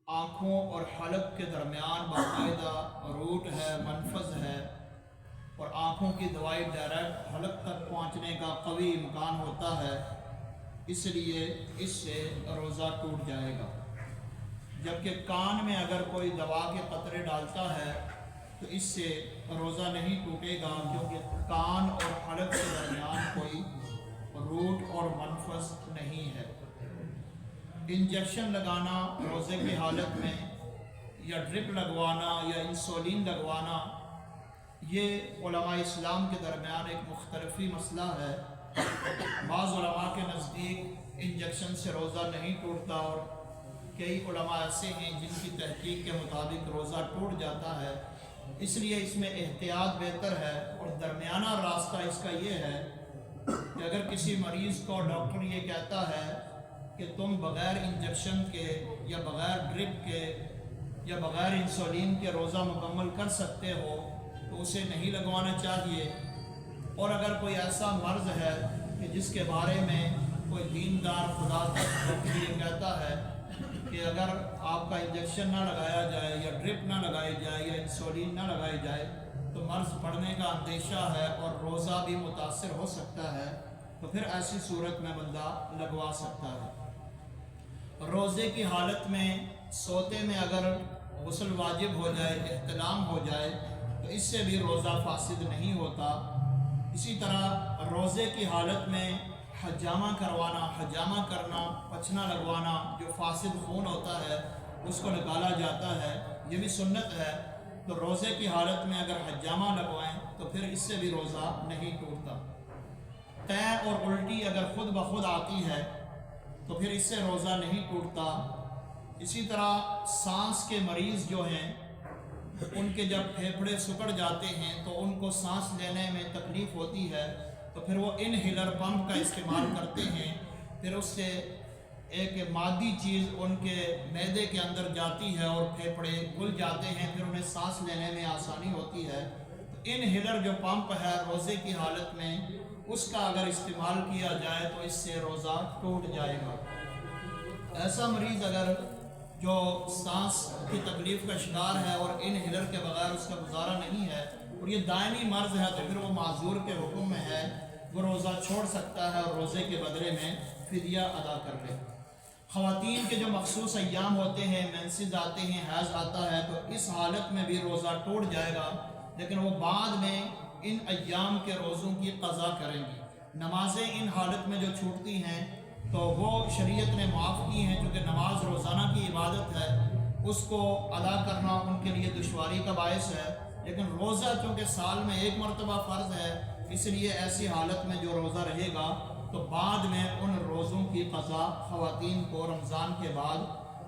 آنکھوں اور حلق کے درمیان باقاعدہ روٹ ہے، منفذ ہے، اور آنکھوں کی دوائی ڈائریکٹ حلق تک پہنچنے کا قوی امکان ہوتا ہے، اس لیے اس سے روزہ ٹوٹ جائے گا۔ جبکہ کان میں اگر کوئی دوا کے قطرے ڈالتا ہے تو اس سے روزہ نہیں ٹوٹے گا، کیونکہ کان اور حلق کے درمیان کوئی روٹ اور منفذ نہیں ہے۔ انجیکشن لگانا روزے کی حالت میں، یا ڈرپ لگوانا یا انسولین لگوانا، یہ علماء اسلام کے درمیان ایک مختلفی مسئلہ ہے۔ بعض علماء کے نزدیک انجیکشن سے روزہ نہیں ٹوٹتا، اور کئی علماء ایسے ہیں جن کی تحقیق کے مطابق روزہ ٹوٹ جاتا ہے۔ اس لیے اس میں احتیاط بہتر ہے، اور درمیانہ راستہ اس کا یہ ہے کہ اگر کسی مریض کو ڈاکٹر یہ کہتا ہے کہ تم بغیر انجیکشن کے یا بغیر ڈرپ کے یا بغیر انسولین کے روزہ مکمل کر سکتے ہو تو اسے نہیں لگوانا چاہیے۔ اور اگر کوئی ایسا مرض ہے کہ جس کے بارے میں کوئی دیندار خدا تک ڈاکٹر یہ کہتا ہے کہ اگر آپ کا انجیکشن نہ لگایا جائے یا ڈرپ نہ لگائی جائے یا انسولین نہ لگائی جائے تو مرض بڑھنے کا اندیشہ ہے اور روزہ بھی متاثر ہو سکتا ہے، تو پھر ایسی صورت میں بندہ لگوا سکتا ہے۔ روزے کی حالت میں سوتے میں اگر غسل واجب ہو جائے، احتلام ہو جائے، تو اس سے بھی روزہ فاسد نہیں ہوتا۔ اسی طرح روزے کی حالت میں حجامہ کرنا، پچنا لگوانا، جو فاسد خون ہوتا ہے اس کو نکالا جاتا ہے، یہ بھی سنت ہے۔ تو روزے کی حالت میں اگر حجامہ لگوائیں تو پھر اس سے بھی روزہ نہیں ٹوٹتا۔ طے اور الٹی اگر خود بخود آتی ہے تو پھر اس سے روزہ نہیں ٹوٹتا۔ اسی طرح سانس کے مریض جو ہیں، ان کے جب پھیپھڑے سکڑ جاتے ہیں تو ان کو سانس لینے میں تکلیف ہوتی ہے، تو پھر وہ انہیلر پمپ کا استعمال کرتے ہیں، پھر اس سے ایک مادی چیز ان کے معدے کے اندر جاتی ہے اور پھیپھڑے کھل جاتے ہیں، پھر انہیں سانس لینے میں آسانی ہوتی ہے۔ انہیلر جو پمپ ہے روزے کی حالت میں، اس کا اگر استعمال کیا جائے تو اس سے روزہ ٹوٹ جائے گا۔ ایسا مریض اگر جو سانس کی تکلیف کا شکار ہے اور انہیلر کے بغیر اس کا گزارا نہیں ہے اور یہ دائمی مرض ہے، تو پھر وہ معذور کے حکم میں ہے، وہ روزہ چھوڑ سکتا ہے اور روزے کے بدلے میں فدیہ ادا کر لے۔ خواتین کے جو مخصوص ایام ہوتے ہیں، مینسز آتے ہیں، حیض آتا ہے، تو اس حالت میں بھی روزہ ٹوٹ جائے گا، لیکن وہ بعد میں ان ایام کے روزوں کی قضا کریں گی۔ نمازیں ان حالت میں جو چھوٹتی ہیں تو وہ شریعت نے معاف کی ہیں، کیونکہ نماز روزانہ کی عبادت ہے، اس کو ادا کرنا ان کے لیے دشواری کا باعث ہے۔ لیکن روزہ چونکہ سال میں ایک مرتبہ فرض ہے، اس لیے ایسی حالت میں جو روزہ رہے گا تو بعد میں ان روزوں کی قضا خواتین کو رمضان کے بعد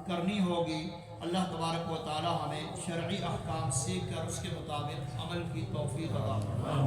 کرنی ہوگی۔ اللہ تبارک و تعالی ہمیں شرعی احکام سیکھ کر اس کے مطابق عمل کی توفیق عطا فرمائے۔